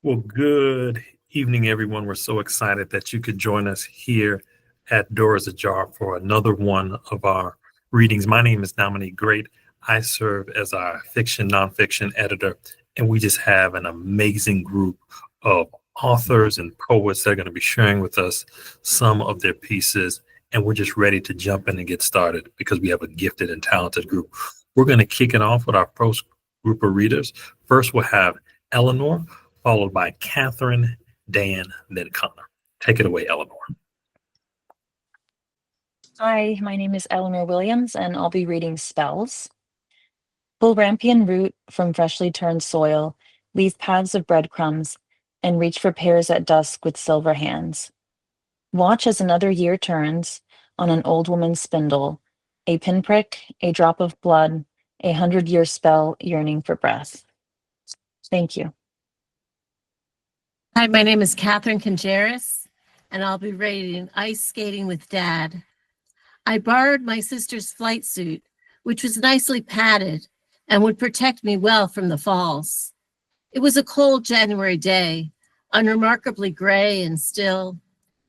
Well, good evening, everyone. We're so excited that you could join us here at Doors Ajar for another one of our readings. My name is Dominique Grate. I serve as our nonfiction editor, and we just have an amazing group of authors and poets that are going to be sharing with us some of their pieces. And we're just ready to jump in and get started because we have a gifted and talented group. We're going to kick it off with our first group of readers. First, we'll have Elanur, followed by Catherine, Dan, then Connor. Take it away, Elanur. Hi, my name is Elanur Williams, and I'll be reading Spells. Pull rampion root from freshly turned soil, leave paths of breadcrumbs, and reach for pears at dusk with silver hands. Watch as another year turns on an old woman's spindle, a pinprick, a drop of blood, 100-year spell yearning for breath. Thank you. Hi, my name is Catherine Coundjeris, and I'll be reading Ice Skating with Dad. I borrowed my sister's flight suit, which was nicely padded and would protect me well from the falls. It was a cold January day, unremarkably gray and still,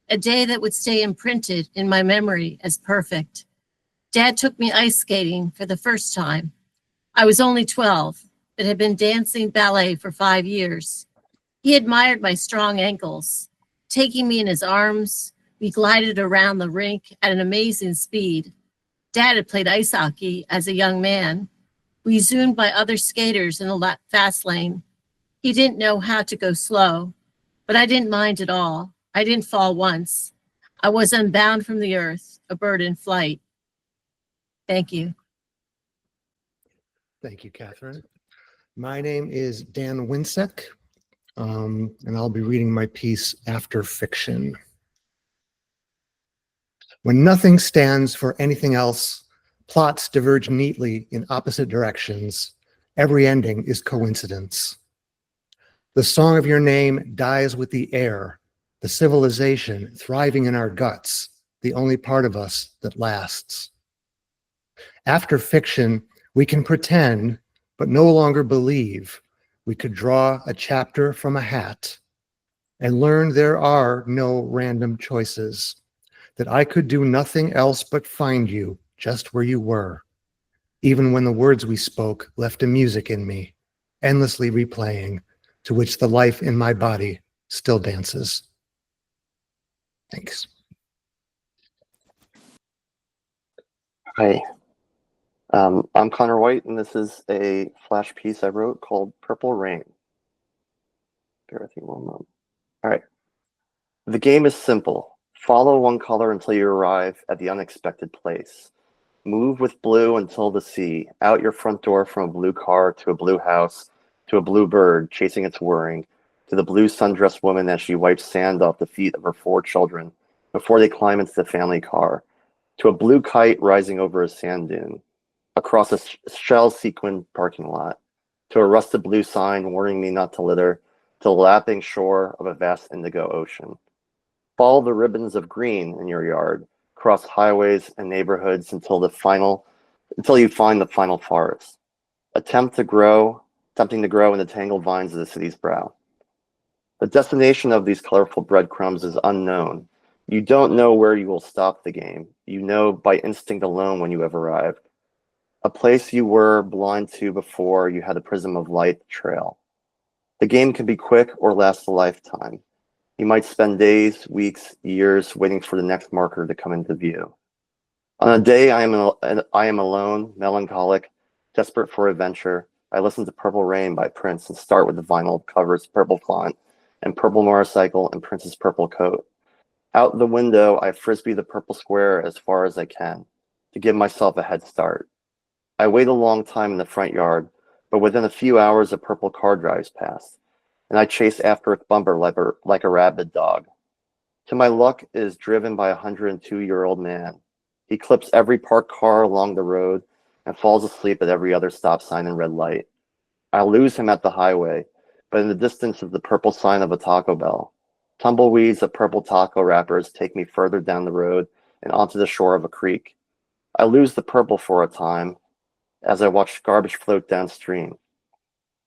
a day that would stay imprinted in my memory as perfect. Dad took me ice skating for the first time. I was only 12, but had been dancing ballet for 5 years. He admired my strong ankles. Taking me in his arms, we glided around the rink at an amazing speed. Dad had played ice hockey as a young man. We zoomed by other skaters in the fast lane. He didn't know how to go slow, but I didn't mind at all. I didn't fall once. I was unbound from the earth, a bird in flight. Thank you. Thank you, Catherine. My name is Dan Wieneck. And I'll be reading my piece, After Fiction. When nothing stands for anything else, plots diverge neatly in opposite directions. Every ending is coincidence. The song of your name dies with the air, the civilization thriving in our guts, the only part of us that lasts. After fiction, we can pretend, but no longer believe. We could draw a chapter from a hat and learn there are no random choices, that I could do nothing else but find you just where you were, even when the words we spoke left a music in me, endlessly replaying, to which the life in my body still dances. Thanks. Hi. I'm Connor White, and this is a flash piece I wrote called Purple Rain. Bear with me one moment. All right. The game is simple. Follow one color until you arrive at the unexpected place. Move with blue until the sea, out your front door from a blue car to a blue house, to a blue bird chasing its whirring, to the blue sundressed woman as she wipes sand off the feet of her 4 children before they climb into the family car, to a blue kite rising over a sand dune, across a shell-sequined parking lot, to a rusted blue sign warning me not to litter, to the lapping shore of a vast indigo ocean. Follow the ribbons of green in your yard, cross highways and neighborhoods until you find the final forest. Attempting to grow in the tangled vines of the city's brow. The destination of these colorful breadcrumbs is unknown. You don't know where you will stop the game. You know by instinct alone when you have arrived. A place you were blind to before you had a prism of light trail. The game can be quick or last a lifetime. You might spend days, weeks, years waiting for the next marker to come into view. On a day I am alone, melancholic, desperate for adventure, I listen to Purple Rain by Prince and start with the vinyl covers purple font and purple motorcycle and Prince's purple coat. Out the window, I frisbee the purple square as far as I can to give myself a head start. I wait a long time in the front yard, but within a few hours a purple car drives past, and I chase after its bumper like a rabid dog. To my luck, it is driven by a 102-year-old man. He clips every parked car along the road and falls asleep at every other stop sign and red light. I lose him at the highway, but in the distance of the purple sign of a Taco Bell. Tumbleweeds of purple taco wrappers take me further down the road and onto the shore of a creek. I lose the purple for a time as I watch garbage float downstream.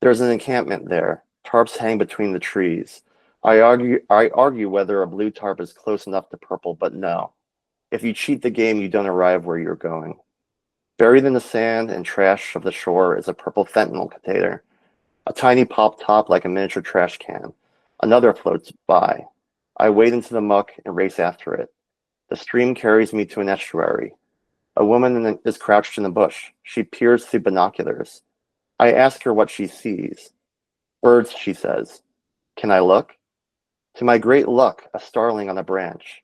There's an encampment there, Tarps hang between the trees. I argue whether a blue tarp is close enough to purple, but no. If you cheat the game, you don't arrive where you're going. Buried in the sand and trash of the shore is a purple fentanyl container. A tiny pop top like a miniature trash can. Another floats by. I wade into the muck and race after it. The stream carries me to an estuary. A woman is crouched in a bush. She peers through binoculars. I ask her what she sees. Birds, she says. Can I look? To my great luck, a starling on a branch.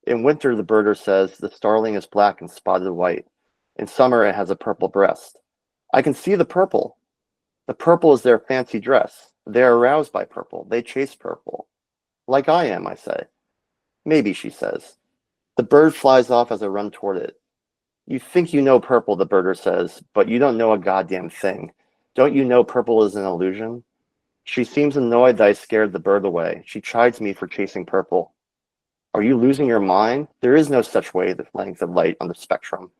In winter, the birder says, the starling is black and spotted white. In summer, it has a purple breast. I can see the purple. The purple is their fancy dress. They are aroused by purple. They chase purple. Like I am, I say. Maybe, she says. The bird flies off as I run toward it. You think you know purple, the birder says, but you don't know a goddamn thing. Don't you know purple is an illusion? She seems annoyed that I scared the bird away. She chides me for chasing purple. Are you losing your mind? There is no such length of light on the spectrum.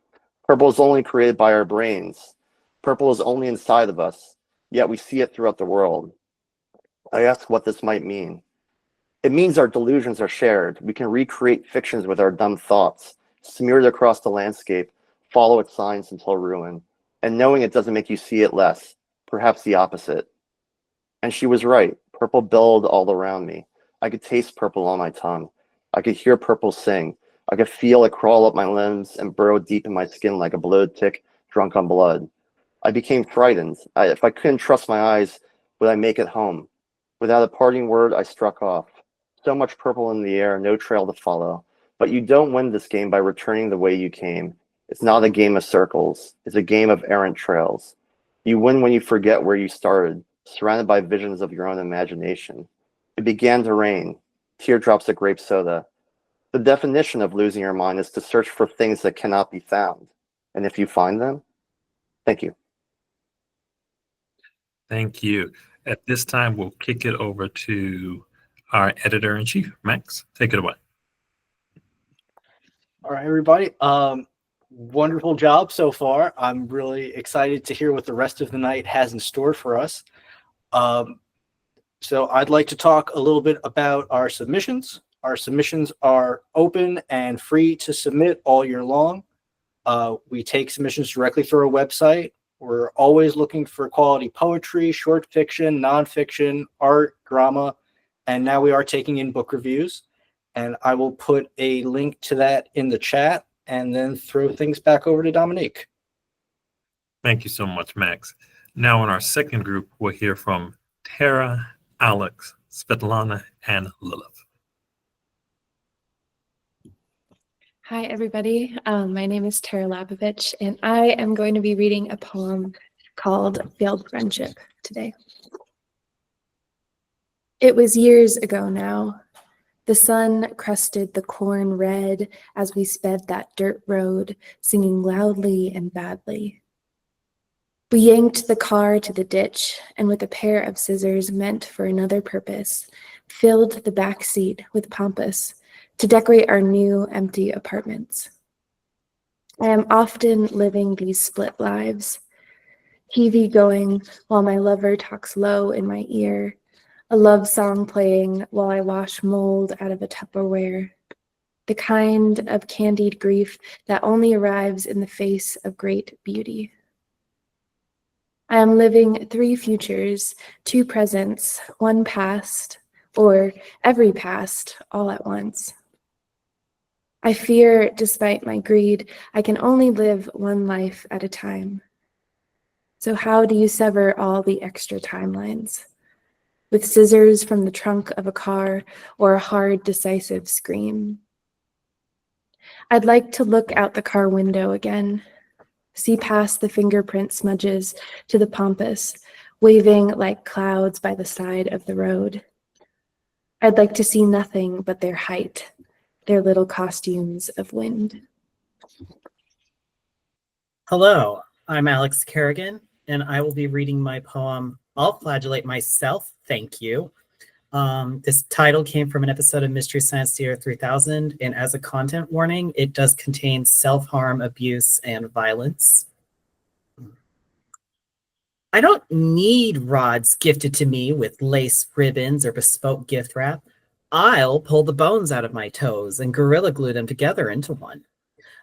Purple is only created by our brains. Purple is only inside of us, yet we see it throughout the world. I ask what this might mean. It means our delusions are shared. We can recreate fictions with our dumb thoughts, smear it across the landscape, follow its signs until ruin, and knowing it doesn't make you see it less, perhaps the opposite. And she was right. Purple billowed all around me. I could taste purple on my tongue. I could hear purple sing. I could feel it crawl up my limbs and burrow deep in my skin like a bloated tick drunk on blood. I became frightened. If I couldn't trust my eyes, would I make it home? Without a parting word, I struck off. So much purple in the air, no trail to follow. But you don't win this game by returning the way you came. It's not a game of circles. It's a game of errant trails. You win when you forget where you started, surrounded by visions of your own imagination. It began to rain. Teardrops of grape soda. The definition of losing your mind is to search for things that cannot be found. And if you find them, thank you. Thank you. At this time, we'll kick it over to our editor-in-chief, Max. Take it away. All right, everybody. Wonderful job so far. I'm really excited to hear what the rest of the night has in store for us. So I'd like to talk a little bit about our submissions. Our submissions are open and free to submit all year long. We take submissions directly through our website. We're always looking for quality poetry, short fiction, nonfiction, art, drama, and now we are taking in book reviews. And I will put a link to that in the chat and then throw things back over to Dominique. Thank you so much, Max. Now in our second group, we'll hear from Tara, Alex, Svetlana, and Lilith. Hi, everybody. My name is Tara Labovich, and I am going to be reading a poem called Failed Friendship today. It was years ago now. The sun crusted the corn red as we sped that dirt road, singing loudly and badly. We yanked the car to the ditch, and with a pair of scissors meant for another purpose, filled the back seat with pampas to decorate our new empty apartments. I am often living these split lives, TV going while my lover talks low in my ear, a love song playing while I wash mold out of a Tupperware, the kind of candied grief that only arrives in the face of great beauty. I am living 3 futures, 2 presents, 1 past, or every past all at once. I fear, despite my greed, I can only live 1 life at a time. So how do you sever all the extra timelines? With scissors from the trunk of a car or a hard, decisive scream? I'd like to look out the car window again, see past the fingerprint smudges to the pampas, waving like clouds by the side of the road. I'd like to see nothing but their height, their little costumes of wind. Hello, I'm Alex Carrigan, and I will be reading my poem, I'll Flagellate Myself, Thank You. This title came from an episode of Mystery Science Theater 3000, and as a content warning, it does contain self-harm, abuse, and violence. I don't need rods gifted to me with lace ribbons or bespoke gift wrap. I'll pull the bones out of my toes and gorilla glue them together into one.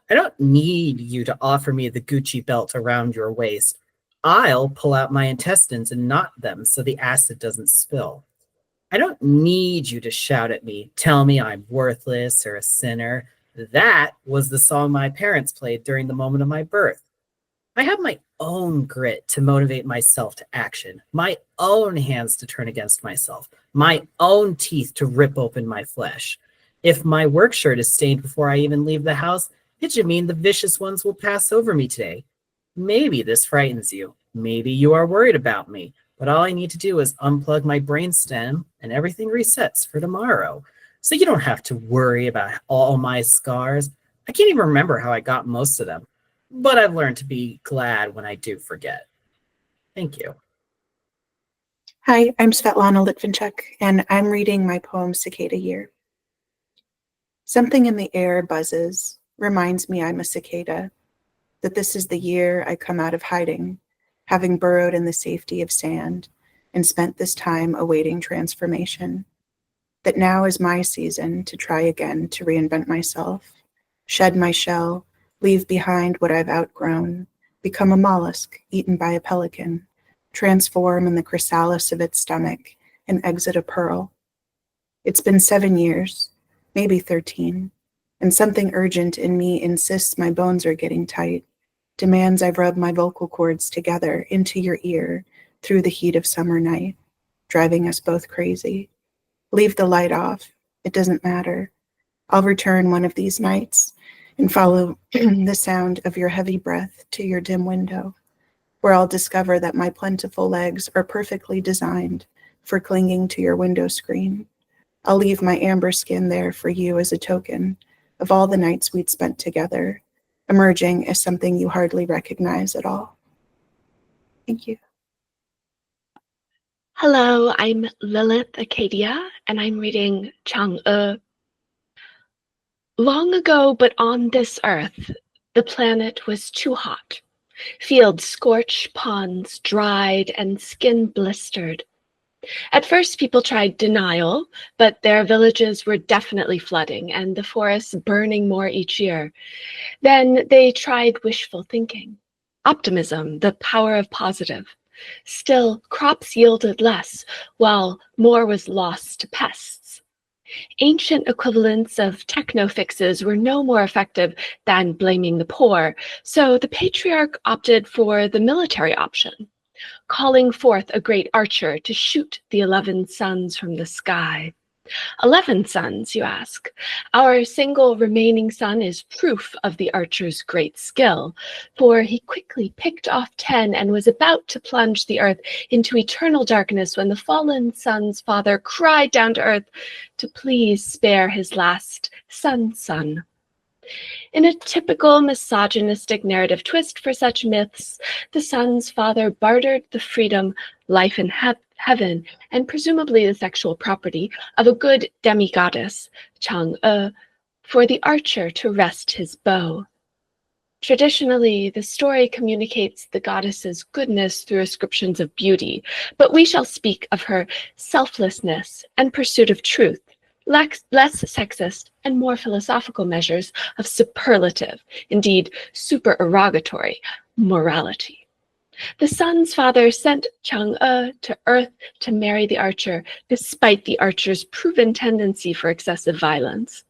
I don't need you to offer me the Gucci belt around your waist. I'll pull out my intestines and knot them so the acid doesn't spill. I don't need you to shout at me, tell me I'm worthless or a sinner. That was the song my parents played during the moment of my birth. I have my own grit to motivate myself to action, my own hands to turn against myself, my own teeth to rip open my flesh. If my work shirt is stained before I even leave the house, it should mean the vicious ones will pass over me today. Maybe this frightens you. Maybe you are worried about me, but all I need to do is unplug my brainstem and everything resets for tomorrow. So you don't have to worry about all my scars. I can't even remember how I got most of them, but I've learned to be glad when I do forget. Thank you. Hi, I'm Svetlana Litvinchuk, and I'm reading my poem Cicada Year. Something in the air buzzes, reminds me I'm a cicada, that this is the year I come out of hiding, having burrowed in the safety of sand and spent this time awaiting transformation, that now is my season to try again to reinvent myself, shed my shell, leave behind what I've outgrown, become a mollusk eaten by a pelican, transform in the chrysalis of its stomach, and exit a pearl. It's been 7 years, maybe 13, and something urgent in me insists my bones are getting tight, demands I've rubbed my vocal cords together into your ear through the heat of summer night, driving us both crazy. Leave the light off, it doesn't matter. I'll return one of these nights and follow the sound of your heavy breath to your dim window, where I'll discover that my plentiful legs are perfectly designed for clinging to your window screen. I'll leave my amber skin there for you as a token of all the nights we'd spent together, emerging as something you hardly recognize at all. Thank you. Hello, I'm Lilith Acadia, and I'm reading Chang'e. Long ago, but on this earth, the planet was too hot. Fields scorched, ponds dried, and skin blistered. At first, people tried denial, but their villages were definitely flooding and the forests burning more each year. Then they tried wishful thinking, optimism, the power of positive. Still, crops yielded less, while more was lost to pests. Ancient equivalents of techno-fixes were no more effective than blaming the poor, so the patriarch opted for the military option, calling forth a great archer to shoot the 11 suns from the sky. 11 suns, you ask? Our single remaining sun is proof of the archer's great skill, for he quickly picked off 10 and was about to plunge the earth into eternal darkness when the fallen sun's father cried down to earth to please spare his last son. In a typical misogynistic narrative twist for such myths, the sun's father bartered the freedom, life in heaven, and presumably the sexual property of a good demigoddess, Chang'e, for the archer to rest his bow. Traditionally, the story communicates the goddess's goodness through ascriptions of beauty, but we shall speak of her selflessness and pursuit of truth, less sexist and more philosophical measures of superlative, indeed supererogatory, morality. The sun's father sent Chang'e to earth to marry the archer, despite the archer's proven tendency for excessive violence.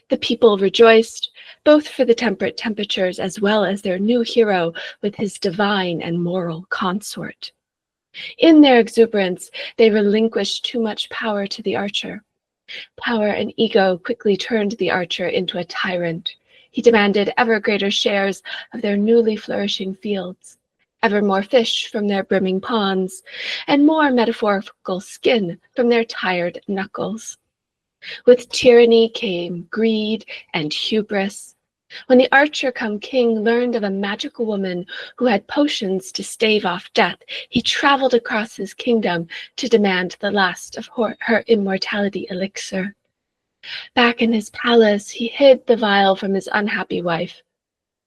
The people rejoiced, both for the temperate temperatures as well as their new hero with his divine and moral consort. In their exuberance, they relinquished too much power to the archer. Power and ego quickly turned the archer into a tyrant. He demanded ever greater shares of their newly flourishing fields, ever more fish from their brimming ponds, and more metaphorical skin from their tired knuckles. With tyranny came greed and hubris. When the archer come king learned of a magical woman who had potions to stave off death, he traveled across his kingdom to demand the last of her immortality elixir. Back in his palace, he hid the vial from his unhappy wife.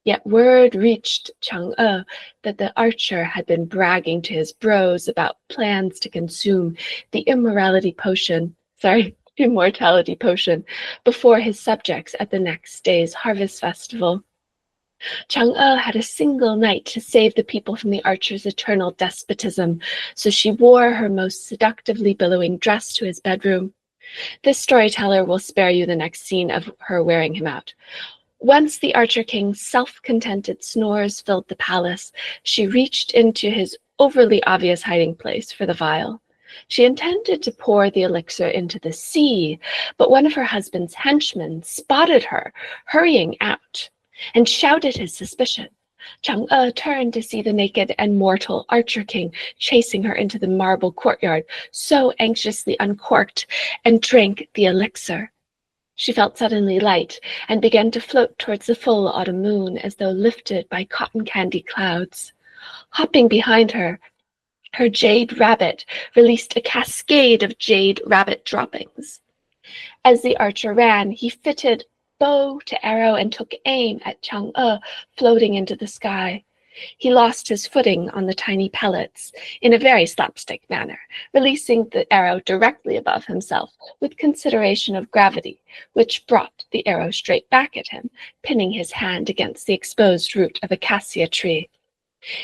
Yet word reached Chang'e that the archer had been bragging to his bros about plans to consume the immortality potion before his subjects at the next day's harvest festival. Chang'e had a single night to save the people from the archer's eternal despotism, so she wore her most seductively billowing dress to his bedroom. This storyteller will spare you the next scene of her wearing him out. Once the Archer King's self-contented snores filled the palace, she reached into his overly obvious hiding place for the vial. She intended to pour the elixir into the sea, but one of her husband's henchmen spotted her hurrying out and shouted his suspicion. Chang'e turned to see the naked and mortal Archer King chasing her into the marble courtyard, so anxiously uncorked, and drank the elixir. She felt suddenly light and began to float towards the full autumn moon as though lifted by cotton candy clouds. Hopping behind her, her jade rabbit released a cascade of jade rabbit droppings. As the archer ran, he fitted bow to arrow and took aim at Chang'e floating into the sky. He lost his footing on the tiny pellets in a very slapstick manner, releasing the arrow directly above himself with consideration of gravity, which brought the arrow straight back at him, pinning his hand against the exposed root of a cassia tree.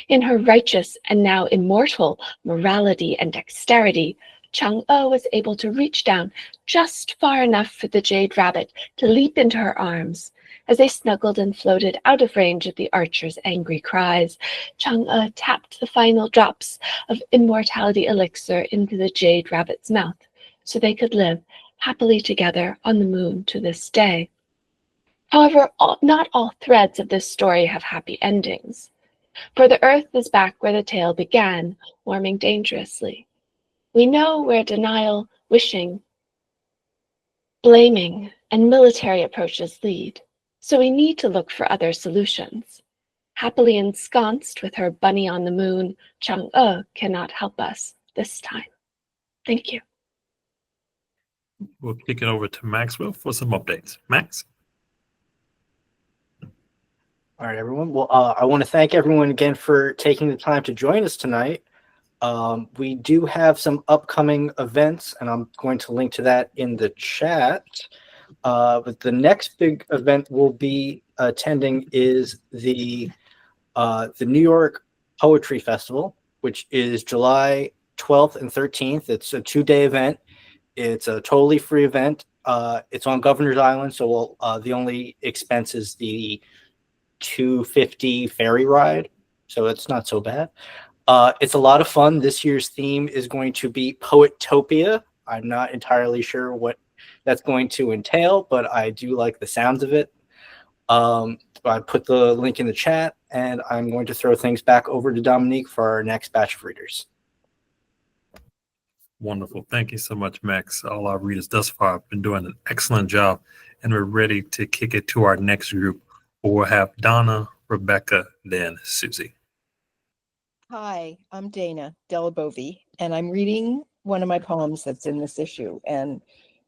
In her righteous and now immortal morality and dexterity, Chang'e was able to reach down just far enough for the jade rabbit to leap into her arms. As they snuggled and floated out of range of the archer's angry cries, Chang'e tapped the final drops of immortality elixir into the jade rabbit's mouth, so they could live happily together on the moon to this day. However, not all threads of this story have happy endings. For the earth is back where the tale began, warming dangerously. We know where denial, wishing, blaming, and military approaches lead. So we need to look for other solutions. Happily ensconced with her bunny on the moon, Chang'e cannot help us this time. Thank you. We'll kick it over to Maxwell for some updates. Max? All right, everyone. Well, I want to thank everyone again for taking the time to join us tonight. We do have some upcoming events, and I'm going to link to that in the chat. But the next big event we'll be attending is the New York Poetry Festival, which is July 12th and 13th. It's a 2-day event. It's a totally free event. It's on Governor's Island, so the only expense is the $250 ferry ride, so it's not so bad. It's a lot of fun. This year's theme is going to be Poetopia. I'm not entirely sure what that's going to entail, but I do like the sounds of it. I put the link in the chat, and I'm going to throw things back over to Dominique for our next batch of readers. Wonderful. Thank you so much, Max. All our readers thus far have been doing an excellent job, and we're ready to kick it to our next group. We'll have Donna, Rebecca, then Susie. Hi, I'm Dana Delibovi, and I'm reading one of my poems that's in this issue, and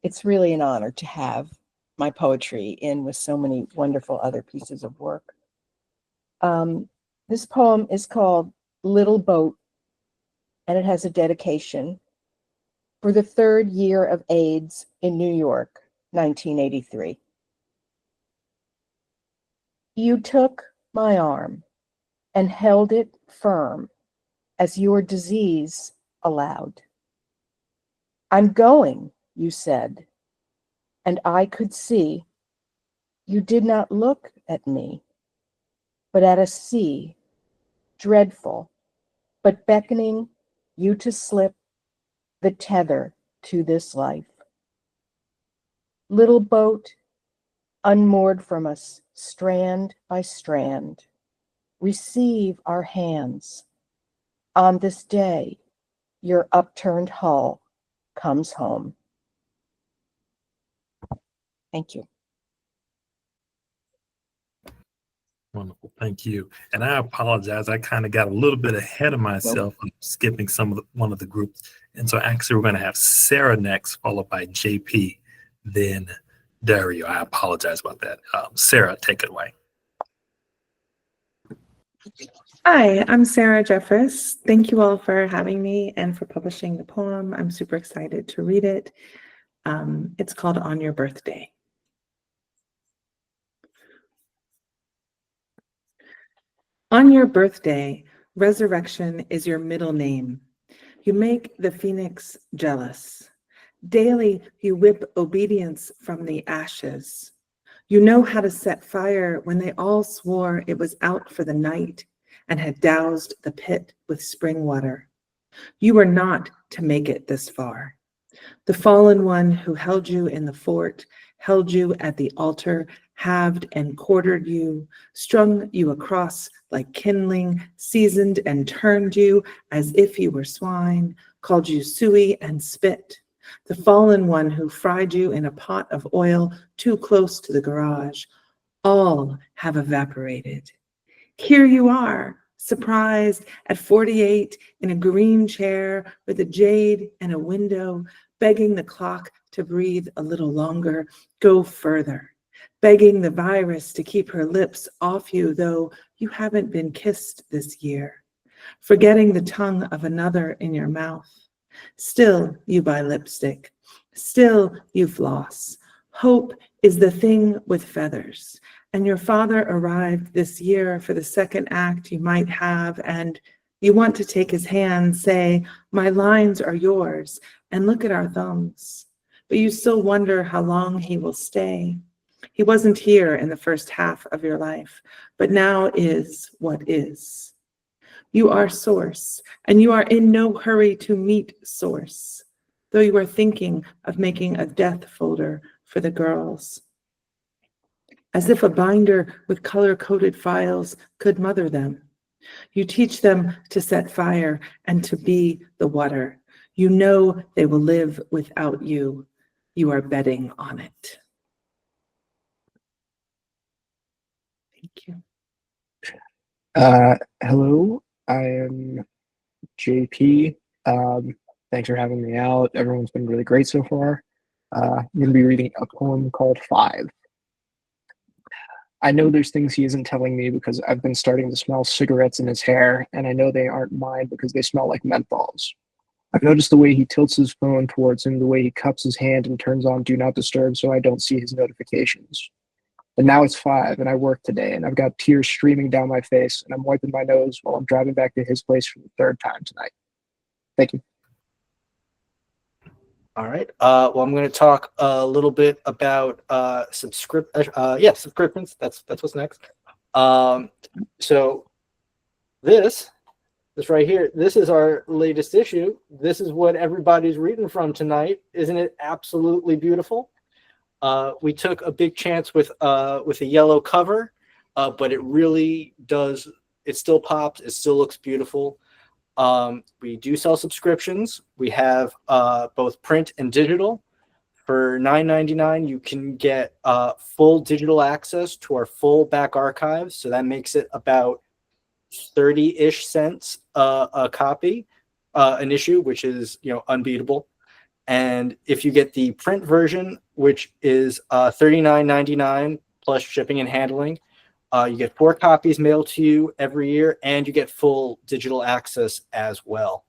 it's really an honor to have my poetry in with so many wonderful other pieces of work. This poem is called Little Boat, and it has a dedication for the 3rd year of AIDS in New York, 1983. You took my arm and held it firm as your disease allowed. I'm going, you said, and I could see you did not look at me, but at a sea, dreadful, but beckoning you to slip the tether to this life. Little boat, unmoored from us, strand by strand, receive our hands. On this day, your upturned hull comes home. Thank you. Wonderful. Thank you. And I apologize. I kind of got a little bit ahead of myself. I'm skipping one of the groups. And so actually we're going to have Sarah next, followed by JP, then Dario. I apologize about that. Sarah, take it away. Hi, I'm Sarah Jefferis. Thank you all for having me and for publishing the poem. I'm super excited to read it. It's called On Your Birthday. On your birthday, resurrection is your middle name. You make the phoenix jealous. Daily, you whip obedience from the ashes. You know how to set fire when they all swore it was out for the night and had doused the pit with spring water. You were not to make it this far. The fallen one who held you in the fort, held you at the altar, halved and quartered you, strung you across like kindling, seasoned and turned you as if you were swine, called you suey and spit. The fallen one who fried you in a pot of oil too close to the garage. All have evaporated. Here you are, surprised at 48 in a green chair with a jade and a window, begging the clock to breathe a little longer, go further, begging the virus to keep her lips off you, though you haven't been kissed this year, forgetting the tongue of another in your mouth. Still, you buy lipstick. Still, you floss. Hope is the thing with feathers. And your father arrived this year for the second act you might have, and you want to take his hand, say, my lines are yours, and look at our thumbs. But you still wonder how long he will stay. He wasn't here in the first half of your life, but now is what is. You are source, and you are in no hurry to meet source, though you are thinking of making a death folder for the girls. As if a binder with color-coded files could mother them. You teach them to set fire and to be the water. You know they will live without you. You are betting on it. Thank you. Hello, I am JP. Thanks for having me out. Everyone's been really great so far. I'm going to be reading a poem called 5. I know there's things he isn't telling me because I've been starting to smell cigarettes in his hair, and I know they aren't mine because they smell like menthols. I've noticed the way he tilts his phone towards him, the way he cups his hand and turns on Do Not Disturb so I don't see his notifications. And now it's 5, and I work today, and I've got tears streaming down my face, and I'm wiping my nose while I'm driving back to his place for the 3rd time tonight. Thank you. All right. Well, I'm going to talk a little bit about subscriptions. That's what's next. So this right here, this is our latest issue. This is what everybody's reading from tonight. Isn't it absolutely beautiful? We took a big chance with a yellow cover, but it really does. It still pops. It still looks beautiful. We do sell subscriptions. We have both print and digital. For $9.99, you can get full digital access to our full back archives. So that makes it about 30-ish cents a copy, an issue, which is unbeatable. And if you get the print version, which is $39.99 plus shipping and handling, you get 4 copies mailed to you every year, and you get full digital access as well.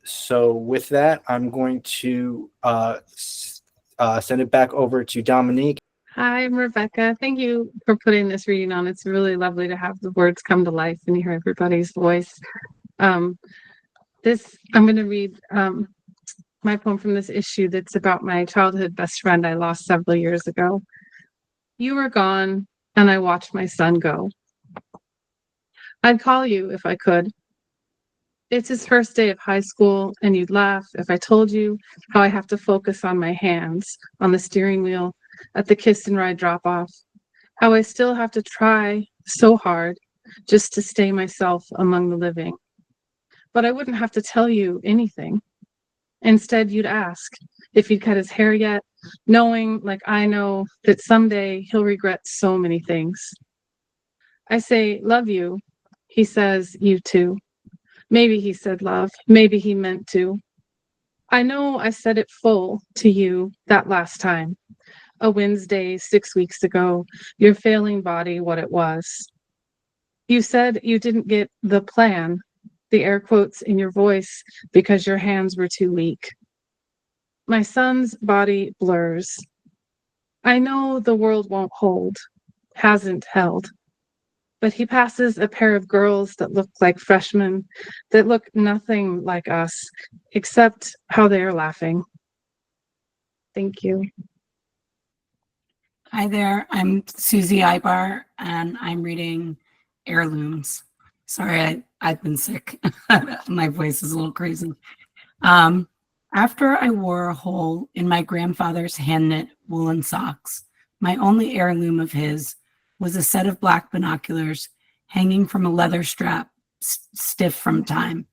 So with that, I'm going to send it back over to Dominique. Hi, I'm Rebecca. Thank you for putting this reading on. It's really lovely to have the words come to life and hear everybody's voice. I'm going to read my poem from this issue that's about my childhood best friend I lost several years ago. You were gone, and I watched my son go. I'd call you if I could. It's his first day of high school, and you'd laugh if I told you how I have to focus on my hands, on the steering wheel, at the kiss and ride drop off, how I still have to try so hard just to stay myself among the living. But I wouldn't have to tell you anything. Instead, you'd ask if he'd cut his hair yet, knowing, like I know, that someday he'll regret so many things. I say, love you. He says, you too. Maybe he said love. Maybe he meant to. I know I said it full to you that last time. A Wednesday 6 weeks ago, your failing body what it was. You said you didn't get the plan, the air quotes in your voice, because your hands were too weak. My son's body blurs. I know the world won't hold, hasn't held, but he passes a pair of girls that look like freshmen, that look nothing like us, except how they are laughing. Thank you. Hi there, I'm Susie Aybar, and I'm reading Heirlooms. Sorry, I've been sick. My voice is a little crazy. After I wore a hole in my grandfather's hand-knit woolen socks, my only heirloom of his was a set of black binoculars hanging from a leather strap, stiff from time.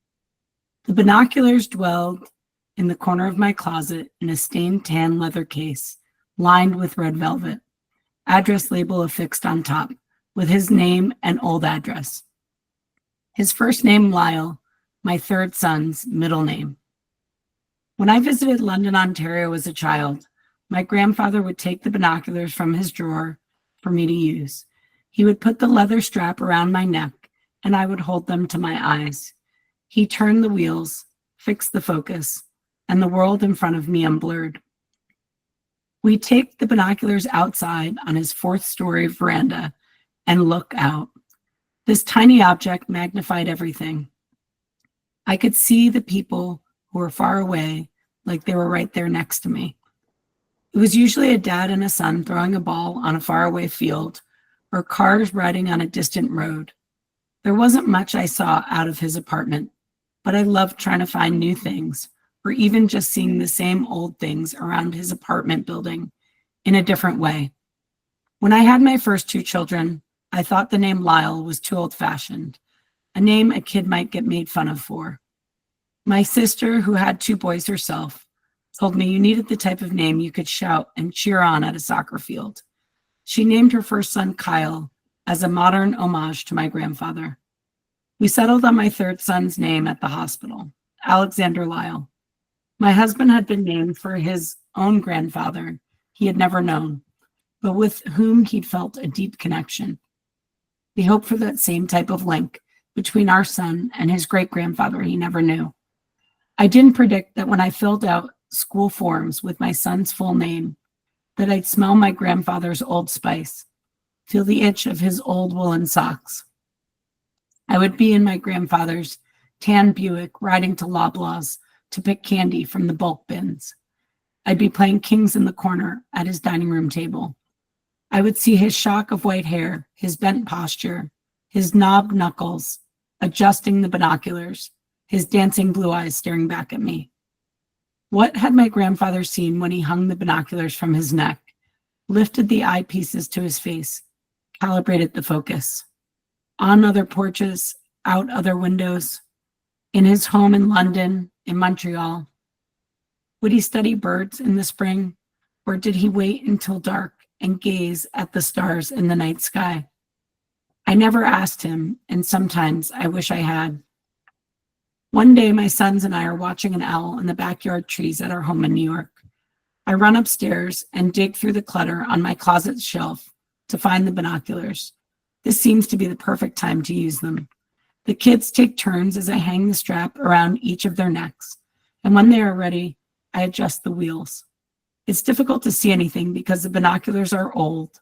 The binoculars dwelled in the corner of my closet in a stained tan leather case lined with red velvet, address label affixed on top, with his name and old address. His first name, Lyle, my third son's middle name. When I visited London, Ontario as a child, my grandfather would take the binoculars from his drawer for me to use. He would put the leather strap around my neck, and I would hold them to my eyes. He turned the wheels, fixed the focus, and the world in front of me unblurred. We'd take the binoculars outside on his fourth-story veranda and look out. This tiny object magnified everything. I could see the people who were far away, like they were right there next to me. It was usually a dad and a son throwing a ball on a faraway field, or cars riding on a distant road. There wasn't much I saw out of his apartment, but I loved trying to find new things, or even just seeing the same old things around his apartment building in a different way. When I had my first two children, I thought the name Lyle was too old-fashioned, a name a kid might get made fun of for. My sister, who had two boys herself, told me you needed the type of name you could shout and cheer on at a soccer field. She named her first son Kyle as a modern homage to my grandfather. We settled on my third son's name at the hospital, Alexander Lyle. My husband had been named for his own grandfather he had never known, but with whom he'd felt a deep connection. We hoped for that same type of link between our son and his great-grandfather he never knew. I didn't predict that when I filled out school forms with my son's full name, that I'd smell my grandfather's Old Spice, feel the itch of his old woolen socks. I would be in my grandfather's tan Buick riding to Loblaws to pick candy from the bulk bins. I'd be playing kings in the corner at his dining room table. I would see his shock of white hair, his bent posture, his knobbed knuckles, adjusting the binoculars, his dancing blue eyes staring back at me. What had my grandfather seen when he hung the binoculars from his neck, lifted the eyepieces to his face, calibrated the focus? On other porches, out other windows, in his home in London, in Montreal? Would he study birds in the spring, or did he wait until dark and gaze at the stars in the night sky? I never asked him, and sometimes I wish I had. One day, my sons and I are watching an owl in the backyard trees at our home in New York. I run upstairs and dig through the clutter on my closet shelf to find the binoculars. This seems to be the perfect time to use them. The kids take turns as I hang the strap around each of their necks, and when they are ready, I adjust the wheels. It's difficult to see anything because the binoculars are old,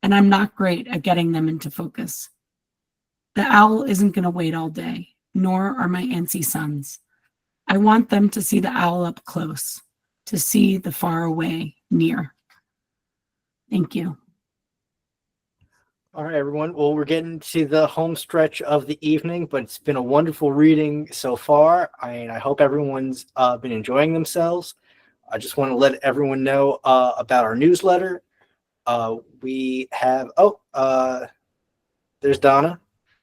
and I'm not great at getting them into focus. The owl isn't going to wait all day, nor are my antsy sons. I want them to see the owl up close, to see the far away near. Thank you. All right, everyone. Well, we're getting to the home stretch of the evening, but it's been a wonderful reading so far. I hope everyone's been enjoying themselves. I just want to let everyone know about our newsletter. We have, there's Donna.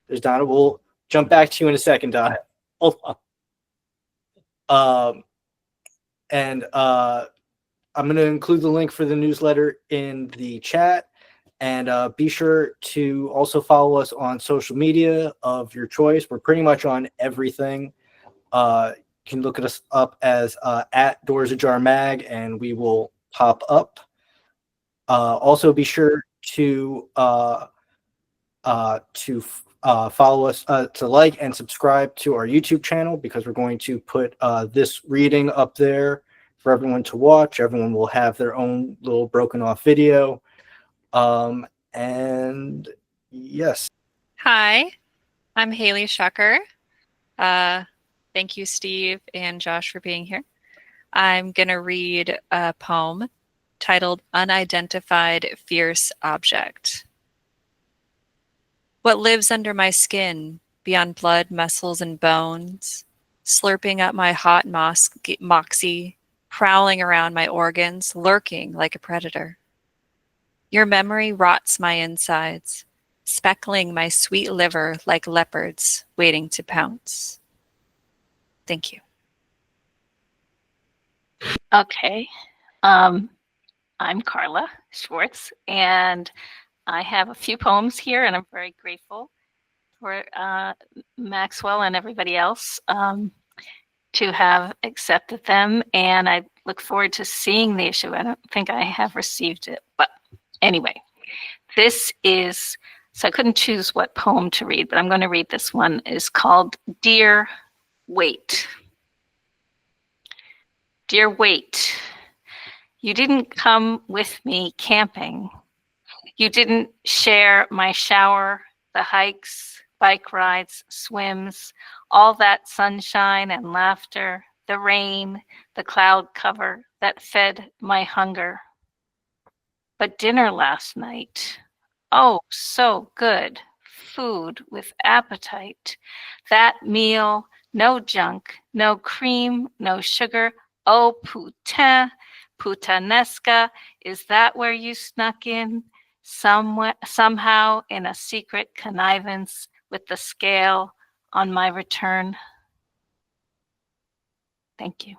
There's Donna. We'll jump back to you in a second, Donna. Hold on. I'm going to include the link for the newsletter in the chat. And be sure to also follow us on social media of your choice. We're pretty much on everything. You can look at us up as at Doors Ajar Mag, and we will pop up. Also, be sure to follow us to like and subscribe to our YouTube channel, because we're going to put this reading up there for everyone to watch. Everyone will have their own little broken off video. And yes. Hi, I'm Hayley Shucker. Thank you, Steve and Josh, for being here. I'm going to read a poem titled Unidentified Fierce Object. What lives under my skin, beyond blood, muscles, and bones, slurping up my hot moxie, prowling around my organs, lurking like a predator. Your memory rots my insides, speckling my sweet liver like leopards waiting to pounce. Thank you. Okay. I'm Carla Schwartz, and I have a few poems here, and I'm very grateful for Maxwell and everybody else to have accepted them, and I look forward to seeing the issue. I don't think I have received it, but anyway, this is, so I couldn't choose what poem to read, but I'm going to read this one. It's called Dear Wait. Dear Wait, you didn't come with me camping. You didn't share my shower, the hikes, bike rides, swims, all that sunshine and laughter, the rain, the cloud cover that fed my hunger. But dinner last night, oh, so good. Food with appetite. That meal, no junk, no cream, no sugar. Oh, putain, putanesca, is that where you snuck in? Somehow in a secret connivance with the scale on my return. Thank you.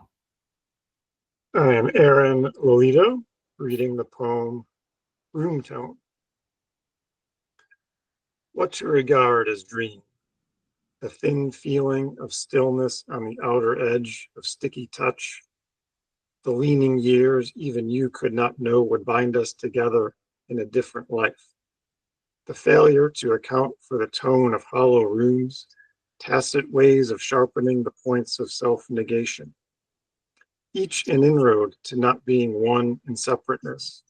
I am Aaron Lelito, reading the poem Room Tone. What to regard as dream? A thin feeling of stillness on the outer edge of sticky touch. The leaning years even you could not know would bind us together in a different life. The failure to account for the tone of hollow rooms, tacit ways of sharpening the points of self-negation. Each an inroad to not being one in separateness,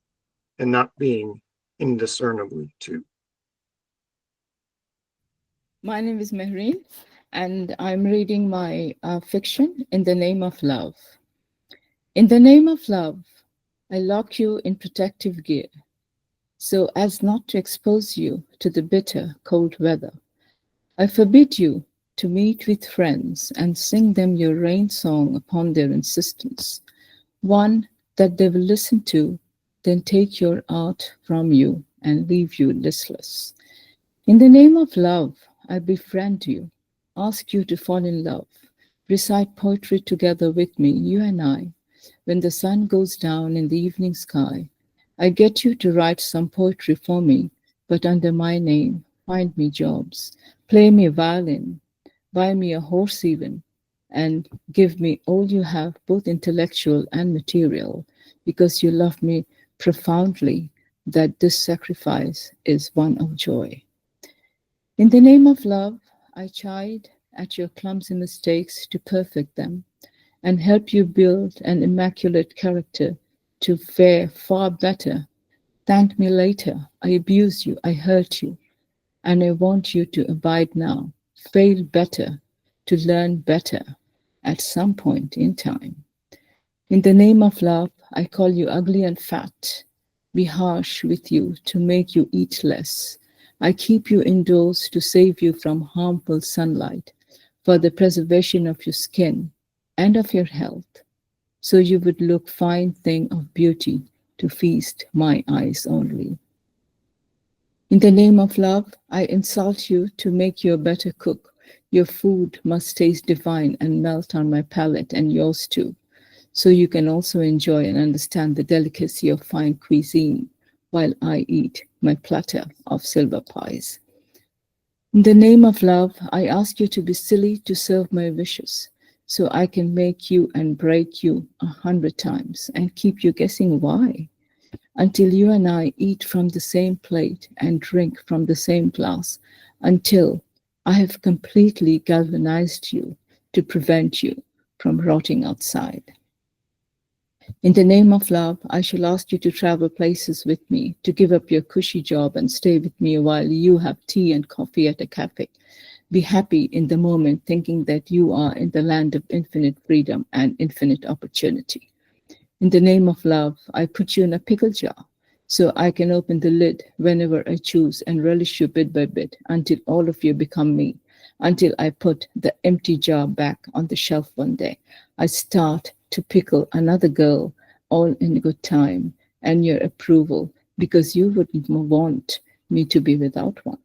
and not being indiscernibly two. My name is Mehreen, and I'm reading my fiction, In the Name of Love. In the name of love, I lock you in protective gear, so as not to expose you to the bitter, cold weather. I forbid you to meet with friends and sing them your rain song upon their insistence, one that they will listen to, then take your art from you and leave you listless. In the name of love, I befriend you, ask you to fall in love, recite poetry together with me, you and I. When the sun goes down in the evening sky, I get you to write some poetry for me, but under my name, find me jobs, play me a violin, buy me a horse even, and give me all you have, both intellectual and material, because you love me profoundly, that this sacrifice is one of joy. In the name of love, I chide at your clumsy mistakes to perfect them, and help you build an immaculate character to fare far better. Thank me later. I abuse you, I hurt you, and I want you to abide now, fail better, to learn better at some point in time. In the name of love, I call you ugly and fat, be harsh with you to make you eat less. I keep you indoors to save you from harmful sunlight, for the preservation of your skin and of your health, so you would look fine thing of beauty to feast my eyes only. In the name of love, I insult you to make you a better cook. Your food must taste divine and melt on my palate, and yours too, so you can also enjoy and understand the delicacy of fine cuisine while I eat my platter of silver pies. In the name of love, I ask you to be silly to serve my wishes, so I can make you and break you 100 times and keep you guessing why, until you and I eat from the same plate and drink from the same glass until I have completely galvanized you to prevent you from rotting outside. In the name of love, I shall ask you to travel places with me, to give up your cushy job and stay with me while you have tea and coffee at a cafe. Be happy in the moment, thinking that you are in the land of infinite freedom and infinite opportunity. In the name of love, I put you in a pickle jar so I can open the lid whenever I choose and relish you bit by bit until all of you become me, until I put the empty jar back on the shelf one day. I start to pickle another girl, all in good time and your approval, because you wouldn't want me to be without one.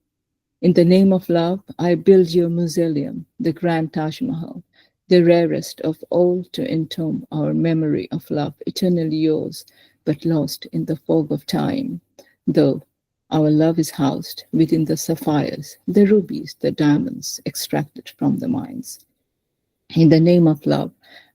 In the name of love, I build your mausoleum, the Grand Taj Mahal, the rarest of all, to entomb our memory of love, eternally yours, but lost in the fog of time, though our love is housed within the sapphires, the rubies, the diamonds extracted from the mines. In the name of love,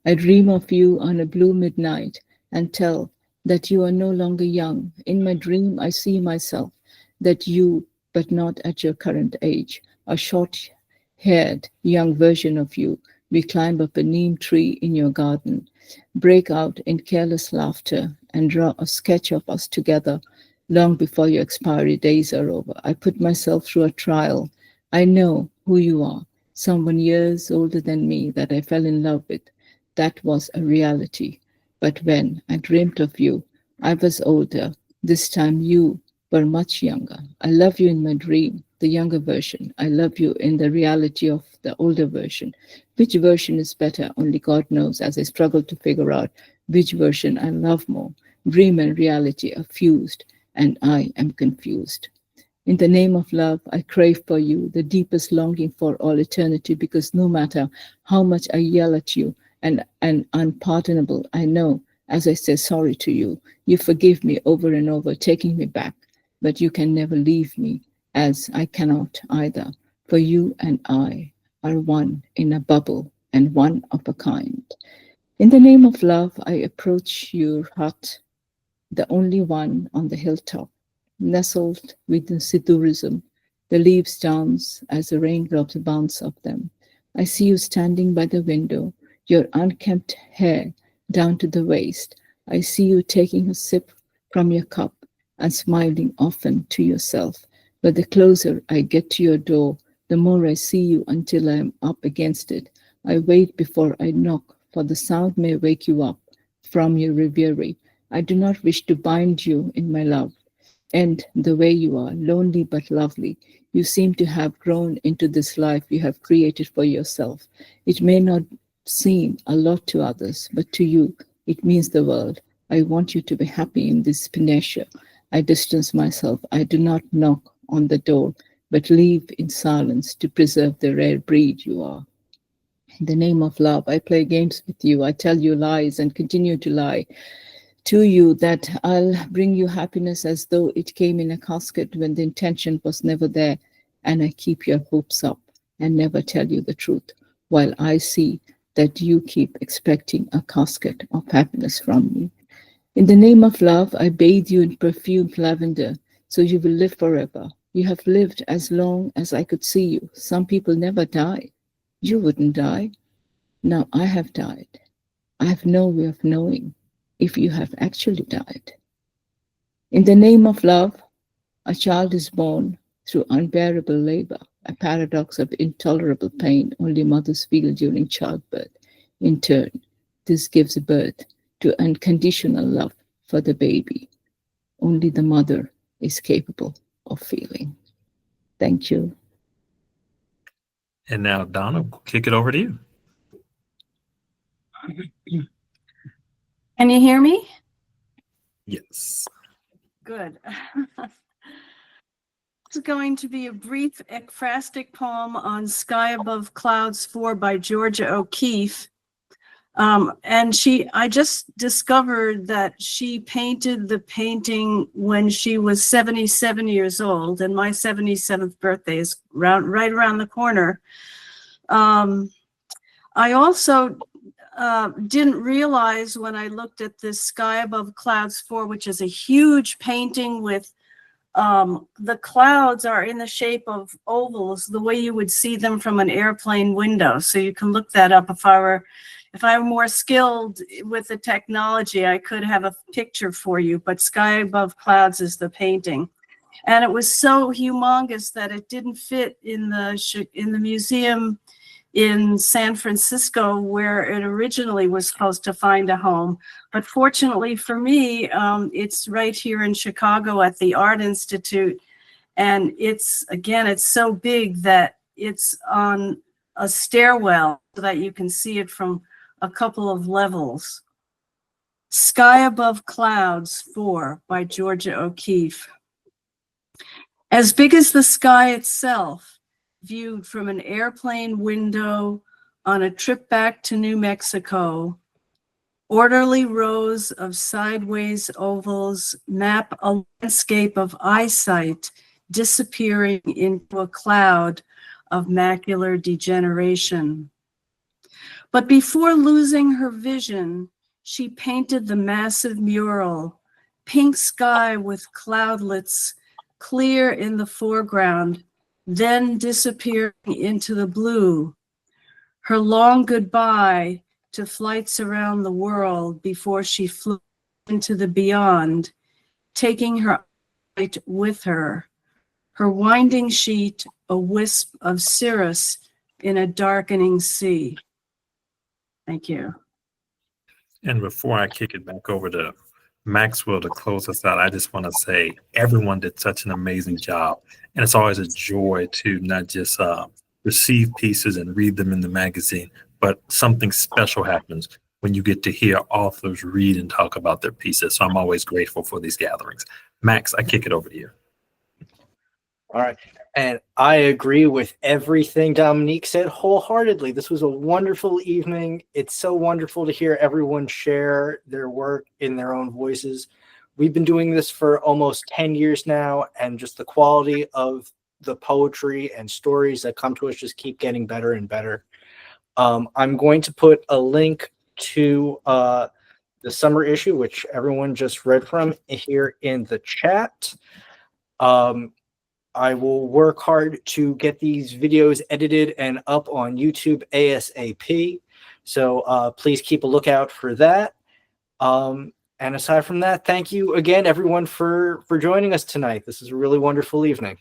I dream of you on a blue midnight and tell that you are no longer young. In my dream, I see myself, that you, but not at your current age, a short-haired young version of you. We climb up a neem tree in your garden, break out in careless laughter, and draw a sketch of us together long before your expiry days are over. I put myself through a trial. I know who you are, someone years older than me that I fell in love with. That was a reality. But when I dreamt of you, I was older. This time you were much younger. I love you in my dream, the younger version. I love you in the reality of the older version. Which version is better? Only God knows, as I struggle to figure out which version I love more. Dream and reality are fused, and I am confused. In the name of love, I crave for you, the deepest longing for all eternity, because no matter how much I yell at you and unpardonable, I know, as I say sorry to you, you forgive me over and over, taking me back. But you can never leave me, as I cannot either, for you and I are one in a bubble and one of a kind. In the name of love, I approach your hut, the only one on the hilltop, nestled within Sidhurism. The leaves dance as the raindrops bounce off them. I see you standing by the window, your unkempt hair down to the waist. I see you taking a sip from your cup and smiling often to yourself. But the closer I get to your door, the more I see you until I am up against it. I wait before I knock, for the sound may wake you up from your reverie. I do not wish to bind you in my love. And the way you are, lonely but lovely, you seem to have grown into this life you have created for yourself. It may not seem a lot to others, but to you, it means the world. I want you to be happy in this panacea. I distance myself. I do not knock on the door, but leave in silence to preserve the rare breed you are. In the name of love, I play games with you. I tell you lies and continue to lie to you, that I'll bring you happiness as though it came in a casket when the intention was never there. And I keep your hopes up and never tell you the truth, while I see that you keep expecting a casket of happiness from me. In the name of love, I bathe you in perfumed lavender, so you will live forever. You have lived as long as I could see you. Some people never die. You wouldn't die. Now I have died. I have no way of knowing if you have actually died. In the name of love, a child is born through unbearable labor, a paradox of intolerable pain only mothers feel during childbirth. In turn, this gives birth to unconditional love for the baby. Only the mother is capable of feeling. Thank you. And now, Donna, we'll kick it over to you. Can you hear me? Yes. Good. It's going to be a brief ekphrastic poem on Sky Above Clouds 4 by Georgia O'Keeffe. I just discovered that she painted the painting when she was 77 years old, and my 77th birthday is right around the corner. I also didn't realize when I looked at this Sky Above Clouds 4, which is a huge painting with The clouds are in the shape of ovals, the way you would see them from an airplane window. So you can look that up. If I were more skilled with the technology, I could have a picture for you, but Sky Above Clouds is the painting. And it was so humongous that it didn't fit in the museum in San Francisco, where it originally was supposed to find a home. But fortunately for me, it's right here in Chicago at the Art Institute. And it's so big that it's on a stairwell so that you can see it from a couple of levels. Sky Above Clouds 4 by Georgia O'Keeffe. As big as the sky itself, viewed from an airplane window on a trip back to New Mexico, orderly rows of sideways ovals map a landscape of eyesight disappearing into a cloud of macular degeneration. But before losing her vision, she painted the massive mural, pink sky with cloudlets clear in the foreground, then disappearing into the blue. Her long goodbye to flights around the world before she flew into the beyond, taking her light with her. Her winding sheet, a wisp of cirrus in a darkening sea. Thank you. And before I kick it back over to Maxwell to close us out, I just want to say everyone did such an amazing job. And it's always a joy to not just receive pieces and read them in the magazine, but something special happens when you get to hear authors read and talk about their pieces. So I'm always grateful for these gatherings. Max, I kick it over to you. All right. And I agree with everything Dominique said wholeheartedly. This was a wonderful evening. It's so wonderful to hear everyone share their work in their own voices. We've been doing this for almost 10 years now, and just the quality of the poetry and stories that come to us just keep getting better and better. I'm going to put a link to the summer issue, which everyone just read from, here in the chat. I will work hard to get these videos edited and up on YouTube ASAP. So please keep a lookout for that. And aside from that, thank you again, everyone, for joining us tonight. This is a really wonderful evening.